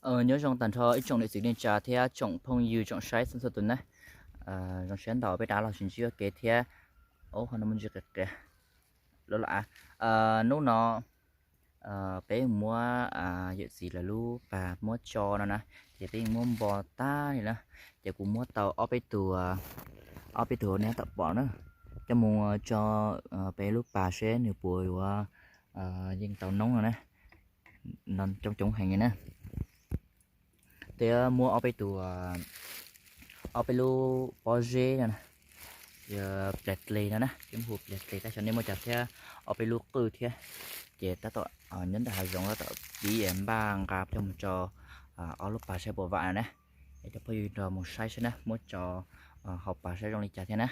nhớ trong tần thọ ít trong lịch sử liên trà thì trong phong yêu trong sai sinh tuần này trong sáng đầu bây đã là chuyện chưa kể thì ô hôm nay mình chưa kể đó là nấu nó bé mua gì gì là lu và mua cho nó nè thì bé mua bò ta này nè thì cũng mua tàu ở bên tàu này tập bỏ nữa cho mua cho bé lúc bà sẽ nửa buổi dân tàu nóng rồi nè nên trong hàng này nè thì mua ở bên lu Porsche nè giờ Bentley nữa nè cái hộp Bentley ta cho nên mua chặt theo ở bên lu cừ theo chị ta tội nhấn đại giống ta tội bí em bang gặp trong cho ở lúc bà sẽ bộ vải nè để cho bây giờ một size nè mua cho học bà sẽ trong lịch chặt thế nè.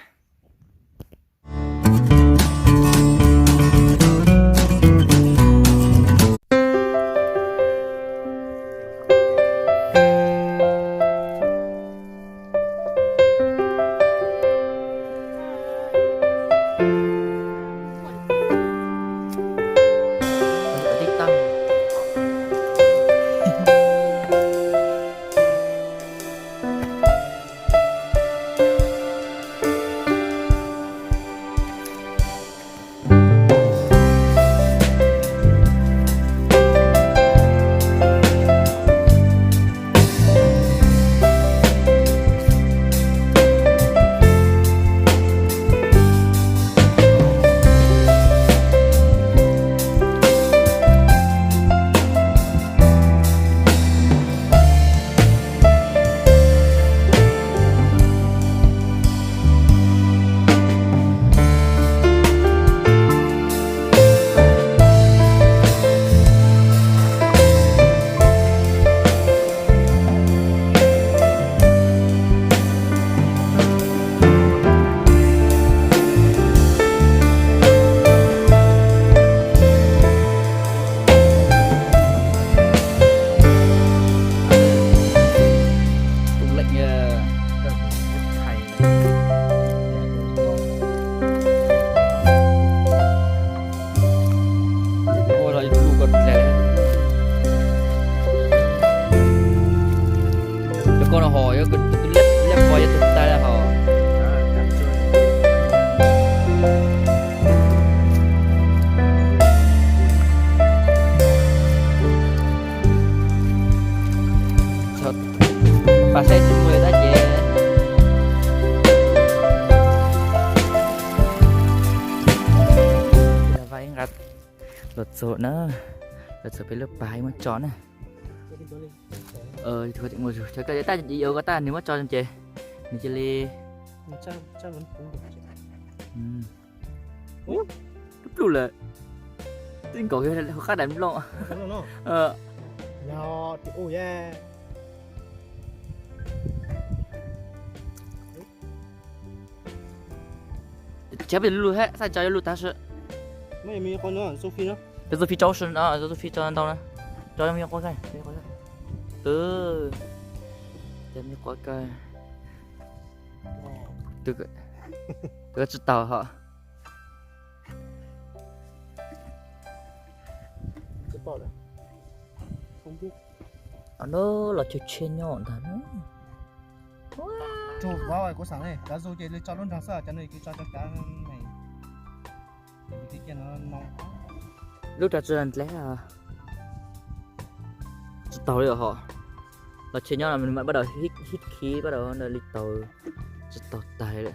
Con hồ cái lép voi cho tụi ta là hồ bà sẽ chụp người ta về là vay ngặt lột sổ nữa lột sổ phải lớp bài mà chó này thôi thì ngồi chơi cái ta chỉ yêu cái ta nếu mà cho chơi mình chơi li cha vẫn cũng được lúc luôn là tin cổ kia là khác đánh luôn nhỏ thì ôi yeah chép bên luôn hết sao cho luôn ta sợ mấy mình con nó Sophie nó bây giờ phi cháu sơn đó Sophie cho anh đâu nè cho em con cái từ em như có cái từ cái chút tàu họ cái bỏ đấy không biết nó là chuyện trên nhọn thật nữa chụp vào rồi có sáng này đã rồi chơi cho nó thằng sao cho nên cái cho cá này cái kia nó nóng lúc ra chơi lẽ là chút tàu rồi họ là chuyện nhau là mình bắt đầu hít khí bắt đầu là lịch tàu rất tàu tài đấy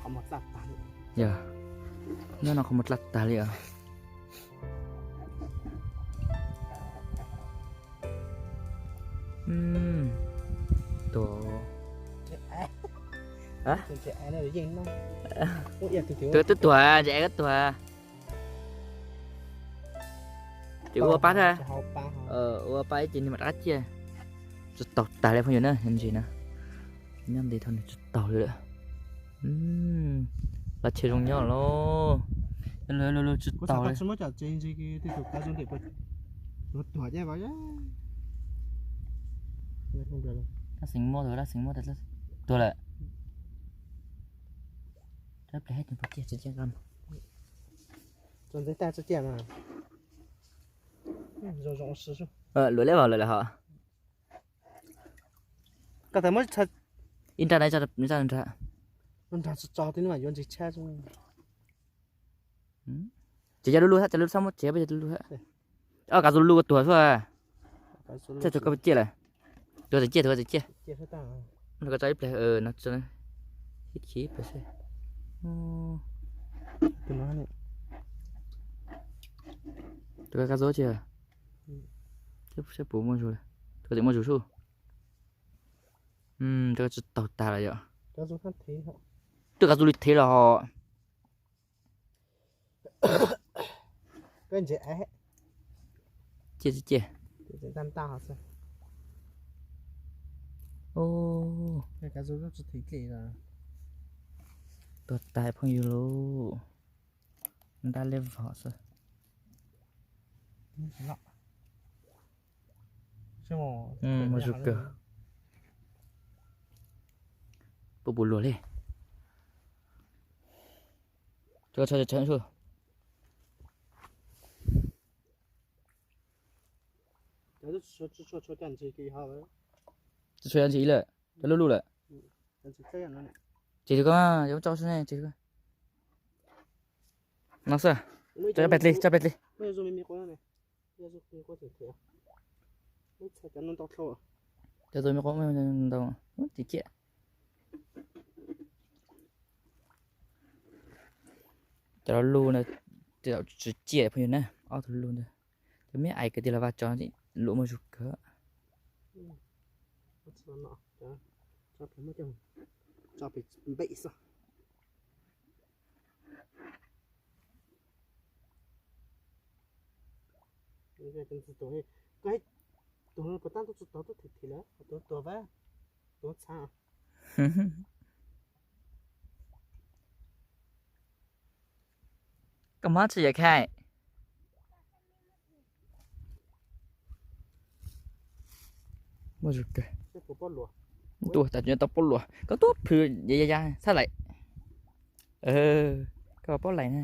không một lát tàn dạ nó không một lát tài liền tổ hả? trẻ này để gì nó từ tuổi trẻ cái tuổi chỉ qua bát ha qua bát chỉ mặt ắt chứ rất tọt tài lên phong nhớ nữa hình gì nè nhâm thì thôi rất tọt rồi đấy là chơi trong nhau lo lo rất tọt đấy số mất chặt trên cái tiếp tục cá dung đẹp rồi hỏi nhé vào nhé không được ta xính mua rồi ta xính mua thật tôi lại lắp lại hết những vật chia chia con Chuẩn thấy ta sẽ chèn à. Rồi rộng sử dụng. lưỡi lấy vào lưỡi là họ Cả thằng mới thật. in ra đây cho in ra Nó thật sự cho thế mà yon gì cha chứ. chỉ cho lulu hết cho lulu xong một chế bây giờ lulu hết cả lulu tuổi thôi cho cái chia này tôi sẽ chia Chia hết ta. nó có trái play nó cho nó hít khí phải xem Cái nó này. tôi cá rô chưa sẽ bố mua rồi tôi sẽ mua rủ tôi sẽ tàu ta là vậy Cá rô khác thế hả? tôi cá du lịch thế là họ Cái gì ấy? chia Thì tam ta hả sao? ô Cái cá rô rất thấy kỳ là. tôi tài phong yêu luôn người ta lên họ sao Lọ. Xem mà rụt cơ bộ bù lùa lên cho chén rồi Nó cho tiền gì kỳ hả vậy? cho anh chị lại cho lulu lại Tiền gì thế nó này. chị có giống cho xuống này chị có nó sao cho bẹt đi Bây giờ mình có này. Bây giờ mình có thể thế. Nó sẽ cho nó tao thôi. cho tôi mới có đâu chị chị cho nó lu này cho chỉ chị phải nè ở thôi luôn rồi cho mấy ai cái gì là vào cho chị lũ mà rụt cơ Nó cho phải mất chồng. Cho phải bị sao? Cái tối cái tối có tăng tôi thì là tôi vẽ tôi sao có mất gì vậy khai mà rụt cơ cái của bó lúa tuổi tại chuyện tao bó lúa có tốt thử vậy sao lại có bó lại nè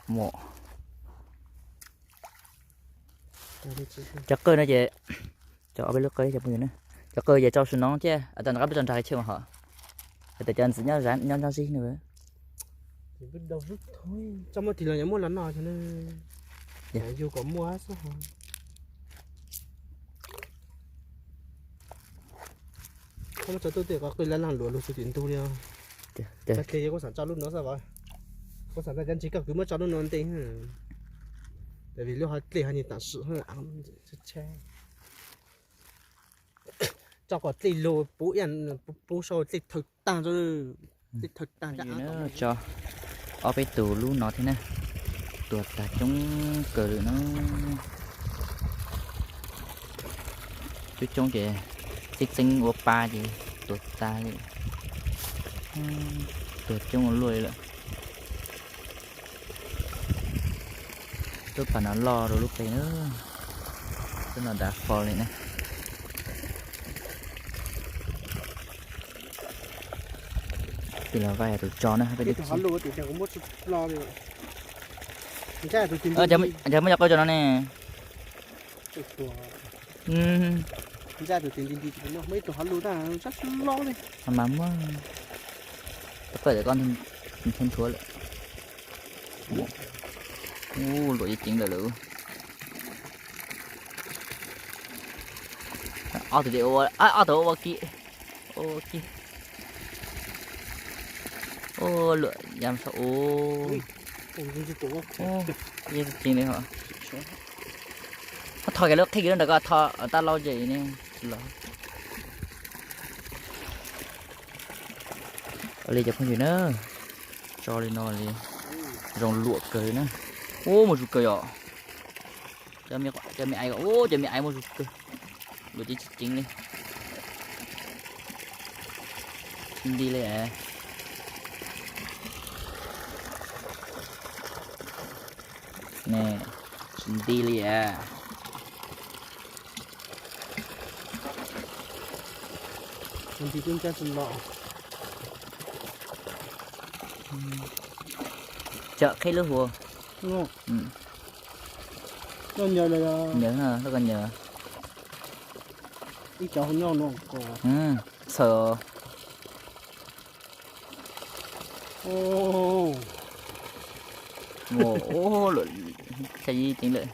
mộ chắc cơ nó về cho bên lúc cây cho mọi người nữa cho cơ về cho xuống nón chứ ở tận nó bên trái chưa mà họ để cho anh sẽ nhớ rán nhớ gì nữa thì biết đâu rút thôi trong một thì là những mua lắm nào cho nên dù có mua hết sao không cho tôi có cái lần lúa lúa tiền tu đi không cái kia có sản cho lúc nó sao vậy có sản ra dân chỉ cần cứ mới cho nó non tiền tại vì lúc họ tiền hay tặng sự hơn ăn che cho có tiền lúa bố ăn bố sôi tiền thực tăng rồi tiền thực tăng nữa cho ở bên tủ lú nó thế này tuột cả chúng cờ nó chút chúng chị xích sinh oppa gì tuột ta gì tuột chúng lùi lại lúc mà nó lo rồi lúc đấy nữa tức là đã phò này nè thì là vài rồi cho nó phải cái được họ lúa thì chẳng có một lo rồi giờ mới cho nó nè ra từ tiền đi nó mấy tụi họ lúa ta chắc lo đi mắm quá phải để con thêm thua lại lụi chuyện là lụi từ đây từ ô kia lụi làm sao cái chuyện này hả thôi cái lúc thấy cái đó là thò ta lo gì nè lấy cho con gì nữa cho lên nó đi rồng lụa cười nữa một rụt cười ạ cho mẹ ai một rụt cười rồi đi chính đi đi lên à nè đi liền à mình chỉ cũng cho xin lọ chợ khách lứa hùa đúng không ừ. nó nhờ là Nhớ hả nó còn nhớ ít cháu hơn nhau nó còn ừ. Sợ ô ngộ cái gì tiếng lợi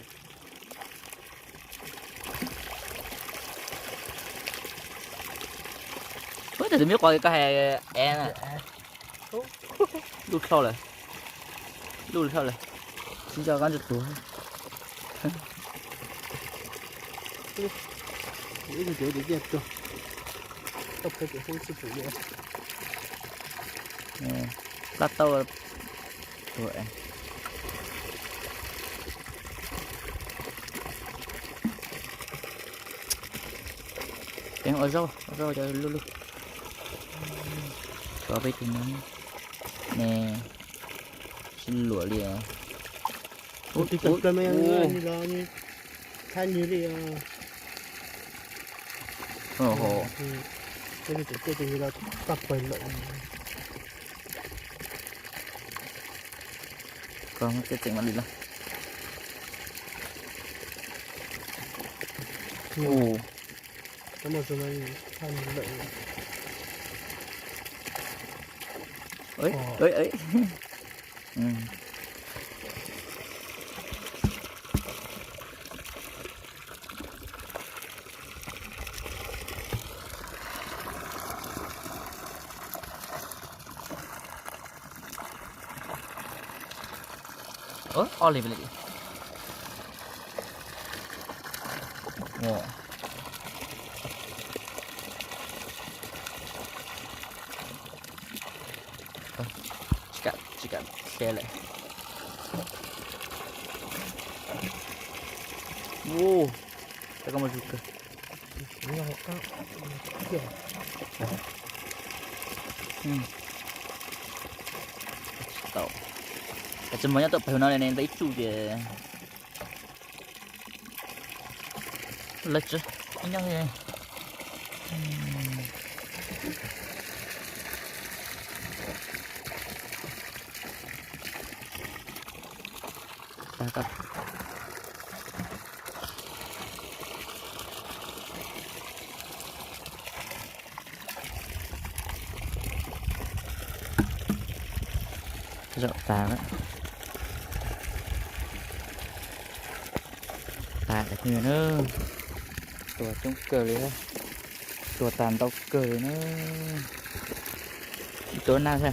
bữa thì biết coi cái hè e nè lút sau rồi xin chào các chú những cái chỗ để dẹp cho tập cái chỗ không chịu được lát tao rồi tiếng ở rau cho luôn có mấy tiếng nắng nè xin lụa liền ủa thì tập cái mấy anh lo như thay như đi ồ hồ cái chỗ cái là tập bài lộn còn cái chuyện mà đi là ồ có một số này thay lộn ấy ừ. Olive lagi. Wow. Jika share lại. Wow. Kita kamu juga. ini là các kiểu Tahu. Semuanya tuh bahu nane nene itu je. Leceh. Ini ya. Cakap. Rộng tà đó. Tà đẹp như nữa. Tua trong cờ đấy. Tua tàn tao cờ nữa. Tua nào xem.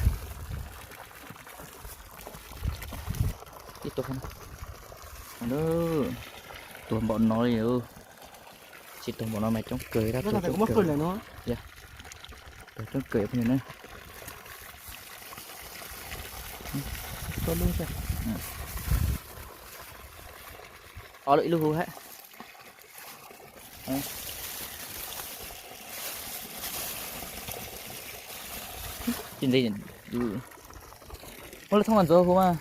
Tiếp tục không? Nữa. Tua bọn nó đi nữa. Chỉ tua bọn nó mày trong cười ra. nó là cũng mất cười lại nó dạ. Tua trong cười như nữa. con luôn xem Lợi lưu hết. Chuyện gì nhỉ? Nó là thông hẳn rồi không à?